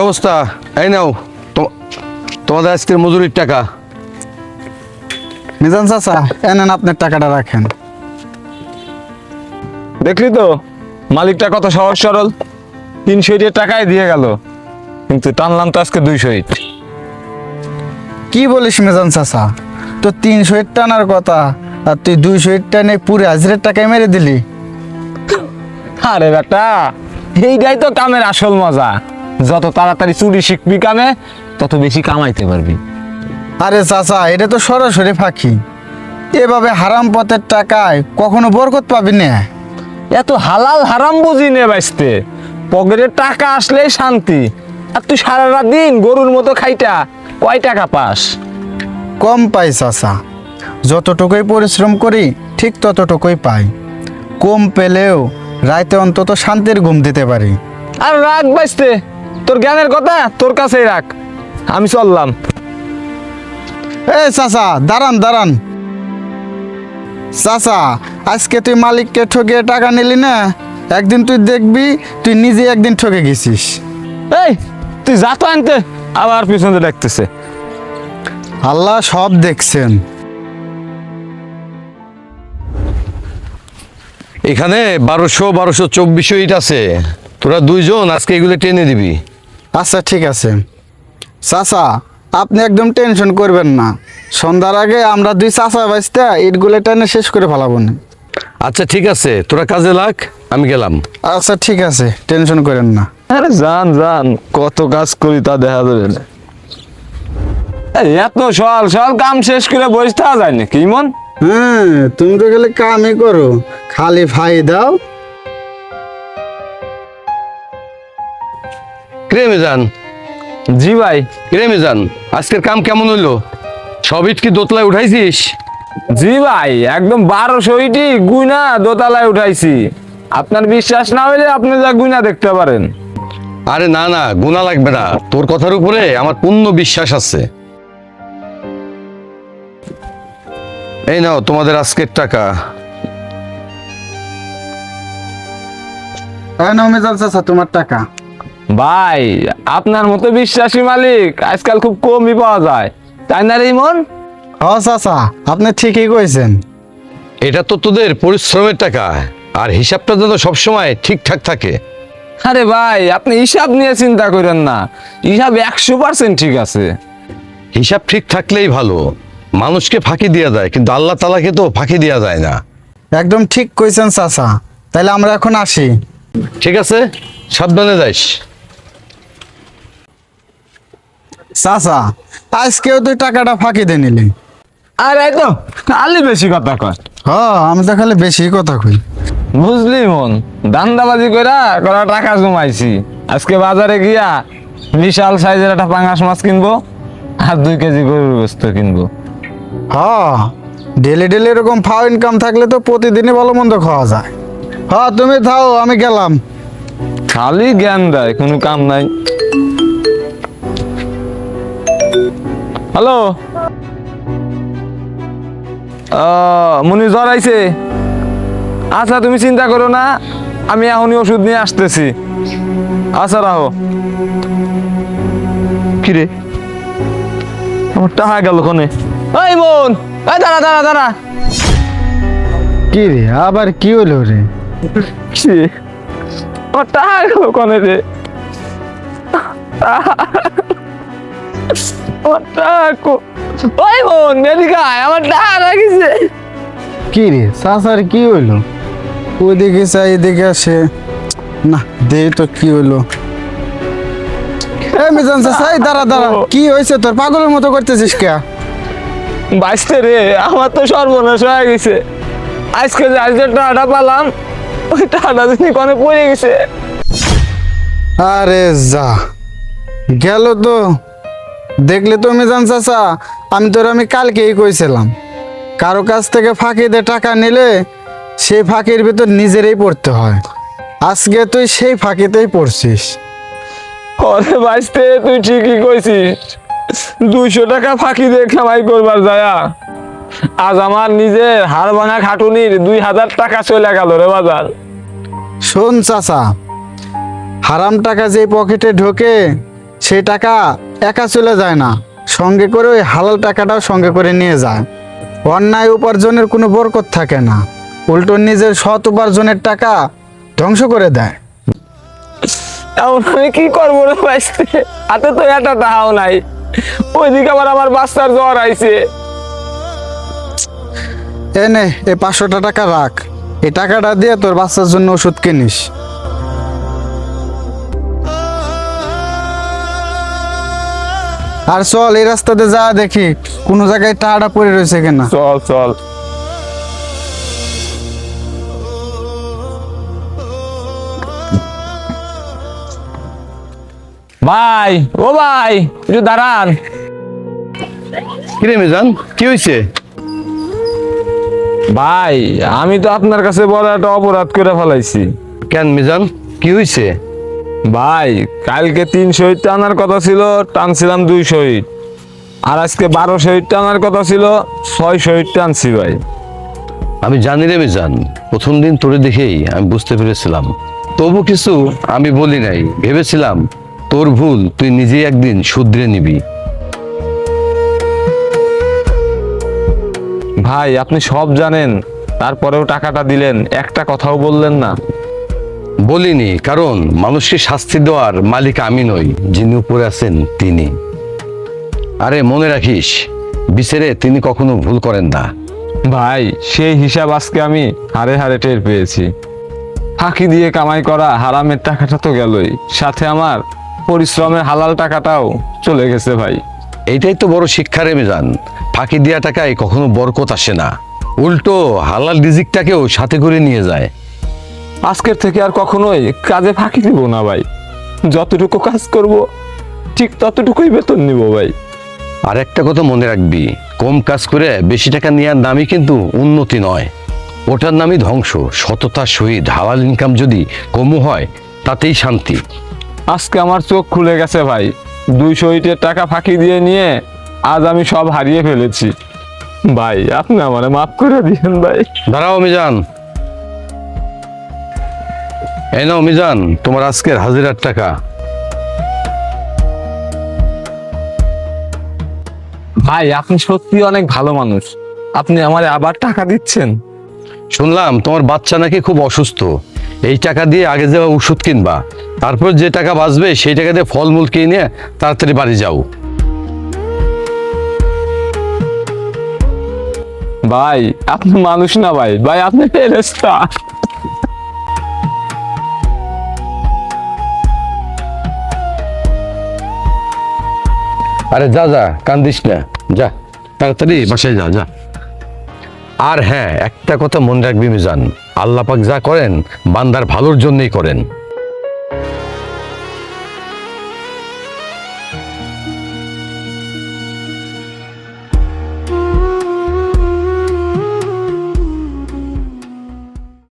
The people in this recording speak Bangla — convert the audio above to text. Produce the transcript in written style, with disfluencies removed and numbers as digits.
অবস্থা? এই নাও তোমাদের আজকের মজুরির টাকা। মিজান চাচা এনেন আপনার টাকাটা রাখেন। দেখলি তো মালিকটা কত সহজ সরল, 300 টাকায় দিয়ে গেল, কিন্তু টানলাম তো আজকে 200। কি বলিস মিজান চাচা, তো 300 টানার কথা আর তুই 200 টানে পুরো হাজিরের টাকায় মেরে দিলি। আরে বেটা, এইটাই তো কামের আসল মজা। যত তাড়াতাড়ি চুরি শিখবি কামে, তত বেশি কামাইতে পারবি। আরে চাচা, এটা তো সরাসরি ফাঁকি। এভাবে হারাম পথের টাকায় কখনো বরকত পাবি না। এত হালাল হারাম বুঝি নে বাঁচতে, পকেটে টাকা আসলেই শান্তি। আর তুই সারা রাত দিন গরুর মতো খাইটা কয় টাকা পাস? কম পাই চাচা, যতটুকুই পরিশ্রম করি ঠিক ততটুকুই পাই। কম পেলেও রাতে অন্তত শান্তির ঘুম দিতে পারি। আর রাখ বাঁচতে, তোর জ্ঞানের কথা তোর কাছেই রাখ, আমি চললাম। এ চাচা, দাঁড়ান দাঁড়ান। চাচা, আজকে তুই মালিককে ঠকিয়ে টাকা নিলি না, একদিন তুই দেখবি তুই নিজে একদিন ঠকে গেছিস। এই তুই যা তো আনতে, আবার পিছনে ডাকতেছে। আল্লাহ সব দেখছেন। এখানে 1200 ইট আছে, তোরা দুইজন আজকে এগুলো টেনে দিবি। আচ্ছা ঠিক আছে চাচা, আপনি একদম টেনশন করবেন না। সন্ধ্যার আগে আমরা দুই চাচা বাঁচতে ইটগুলো টেনে শেষ করে ফেলাবো না। আচ্ছা ঠিক আছে, তোরা কাজে লাগ, আমি গেলাম। আচ্ছা ঠিক আছে, টেনশন করেন না। আরে জান জান, কত কাজ করি তা দেখা যাবে না। এই এত সকাল সকাল কাম শেষ করে বসে থাকা যায় না কি মন? হ্যাঁ, তুমি তো গেলে কামই করো, খালি ফাই দাও। কিরে মিজান? জি ভাই। কিরে মিজান, আজকের কাম কেমন হইলো? সব ইট কি দোতলায় উঠাইছিস? জি ভাই, একদম 1200 ইটই গুইনা দোতলায় উঠাইছি। আপনার বিশ্বাস না হইলে আপনি যা গুইনা দেখতে পারেন। আরে না না, গুণা লাগবে না, তোর কথার উপরে আমার পূর্ণ বিশ্বাস আছে। এই নাও তোমাদের আজকের টাকা। হ্যাঁ নাও মিজান চাচা, তোমার টাকা। ভাই, আপনার মতো বিশ্বাসী মালিক আজকাল খুব কমই পাওয়া যায়, তাই না রে মন? হ চাচা, আপনি ঠিকই কইছেন। এটা তো তোদের পরিশ্রমের টাকা, আর হিসাবটা যেন সবসময় ঠিকঠাক থাকে। আরে ভাই, আপনি হিসাব নিয়ে চিন্তা করেন না, হিসাব 100% ঠিক আছে। হিসাব ঠিক থাকলেই ভালো। মানুষকে ফাঁকি দেওয়া যায়, কিন্তু আল্লাহ তাআলাকে তো ফাঁকি দেওয়া যায় না। একদম ঠিক কইছেন চাচা, তাহলে আমরা এখন আসি। ঠিক আছে, সাবধানে যাইস। চাচা, আজকেও তুই টাকাটা ফাঁকি দিয়ে নিলি। আর একদম খালি বেশি কথা কয়। হ, আমি তো খালি বেশি কথা কই। বুঝলি মন, দান্দাবাজি করা টাকা জমাইছি। আজকে বাজারে গিয়া বিশাল সাইজের একটা পাঙ্গাস মাছ কিনবো, আর 2 কেজি গরুর গোস্ত কিনবো। হ, ডেলি ডেলি এরকম ফাও ইনকাম থাকলে তো প্রতিদিনই ভালো মন্দ খাওয়া যায়। হ, তুমি থাও, আমি গেলাম। খালি জ্ঞান দেয়, কোনো কাম নাই। হ্যালো, মুনি জ্বর আইছে? আচ্ছা তুমি চিন্তা করো না, আমি এখনই ওষুধ নিয়ে আসতেছি। আচ্ছা রাখো। কিরে, আমার টাকা গেল কোনে? এই মন, এই দাঁড়া দাঁড়া দাঁড়া। কি রে, আবার কি হলো রে? কি, আমার টাকা গেল কোনে রে? আমার টাকা, ওই মন এদিকে আয়, আমার টাকা রাখিছে। কি রে চাচার কি হইলো? ওইদিকে চাই, এদিকে আসে না, দে তো কি হইলো। এই মিজান চাচা, এই দাঁড়া দাঁড়া, কি হয়েছে তোর? পাগলের মতো করতেছিস কে? বাঁচতে রে, আমার তো সর্বনাশ হয়ে গেছে। আজকে যে টাকাটা পালাম, ওই টাকাটা দিনে কোনে পড়ে গেছে। আরে যা গেল তো। দেখলে তো মিজান চাচা, আমি কালকেই কইছিলাম, কারো কাছ থেকে ফাঁকি দিয়ে টাকা নিলে সেই ফাঁকির ভিতর নিজেরই পড়তে হয়। আজকে তুই সেই ফাঁকিতেই পড়ছিস। ওরে বাঁচতে, তুই ঠিকই কইছিস। 200 টাকা ফাঁকি দিয়ে কামাই করবার যায়া আজ আমার নিজের হাড় ভাঙা খাটুনির 2000 টাকা চলে গেল রে বাজার। শোন চাচা, হারাম টাকা যে পকেটে ঢোকে সেই টাকা একা চলে যায় না, সঙ্গে করে ওই হালাল টাকাটাও সঙ্গে করে নিয়ে যায়। অন্যায় উপার্জনের কোনো বরকত থাকে না, উল্টো নিজের সৎ উপার্জনের টাকা ধ্বংস করে দেয়। এখন আমি কি করবো রে বাইস্তে, হাতে তো একটা টাকাও নাই, ওইদিকে আবার আমার বাচ্চার জ্বর আইছে। এ নে, এই 500টা টাকা রাখ, এই টাকাটা দিয়ে তোর বাচ্চার জন্য ওষুধ কিনিস। আর চল, এই রাস্তাতে যা দেখি কোনো জায়গায় টাকাটা পড়ে রয়েছে কিনা। চল চল। ভাই, ও ভাই, একটু দাঁড়ান। কিরে মিজান, কি হয়েছে? ভাই, আমি তো আপনার কাছে বড় একটা অপরাধ করে ফেলাইছি। কেন মিজান, কি হয়েছে? ভাই, কালকে 3 শহীদ টানার কথা ছিল, টানছিলাম 2 শহীদ। আর আজকে 12 শহীদ টানার কথা ছিল, 6 শহীদ টানছি ভাই। আমি জানি রে মিজান, প্রথম দিন তোরে দেখেই আমি বুঝতে পেরেছিলাম। তবু কিছু আমি বলি নাই, ভেবেছিলাম তোর ভুল তুই নিজেই একদিন শুধরে নিবি। ভাই, আপনি সব জানেন, তারপরেও টাকাটা দিলেন, একটা কথাও বললেন না। বলিনি, কারণ মানুষকে শাস্তি দেওয়ার মালিক আমি নই, যিনি উপরে আছেন তিনি। আরে মনে রাখিস, বিচারে তিনি কখনো ভুল করেন না। ভাই, সেই হিসাব আজকে আমি হারে হারে টের পেয়েছি। ফাঁকি দিয়ে কামাই করা হারামের টাকাটা তো গেলই, সাথে আমার পরিশ্রমের হালাল টাকাটাও চলে গেছে ভাই। এইটাই তো বড় শিক্ষা রে মিজান, ফাঁকি দেওয়া টাকায় কখনো বরকত আসে না, উল্টো হালাল রিজিকটাকেও সাথে করে নিয়ে যায়। আজকের থেকে আর কখনোই কাজে ফাঁকি দিব না ভাই। যতটুকু কাজ করব ঠিক ততটুকুই বেতন নিব ভাই। আর একটা কথা মনে রাখবি, কম কাজ করে বেশি টাকা নেওয়ার নামই কিন্তু উন্নতি নয়, ওটার নামই ধ্বংস। সততার সহিত হালাল ইনকাম যদি কমও হয়, তাতেই শান্তি। আজকে আমার চোখ খুলে গেছে ভাই। 2 শহীদের টাকা ফাঁকি দিয়ে নিয়ে আজ আমি সব হারিয়ে ফেলেছি। ভাই, আপনি আমারে মাফ করে দিয়েন ভাই। দাঁড়াও মিজান, এই নাও মিজান, তোমার আজকের হাজিরার টাকা। ভাই, আপনি সত্যি অনেক ভালো মানুষ, আপনি আমারে আবার টাকা দিচ্ছেন। শুনলাম তোমার বাচ্চা নাকি খুব অসুস্থ, এই টাকা দিয়ে আগে যাওয়া ওষুধ কিনবা, তারপর যে টাকা বাঁচবে সেই টাকা দিয়ে ফলমূল কিনে তাড়াতাড়ি বাড়ি যাও। ভাই, আপনি মানুষ না ভাই, ভাই আপনি ফেরেশতা। আরে যা যা, কান্দিস না, যা তাড়াতাড়ি বাসায় যা যা। আর হ্যাঁ, একটা কথা মনে রাখবি মিজান, আল্লাহ পাক যা করেন বান্দার ভালোর জন্যই করেন।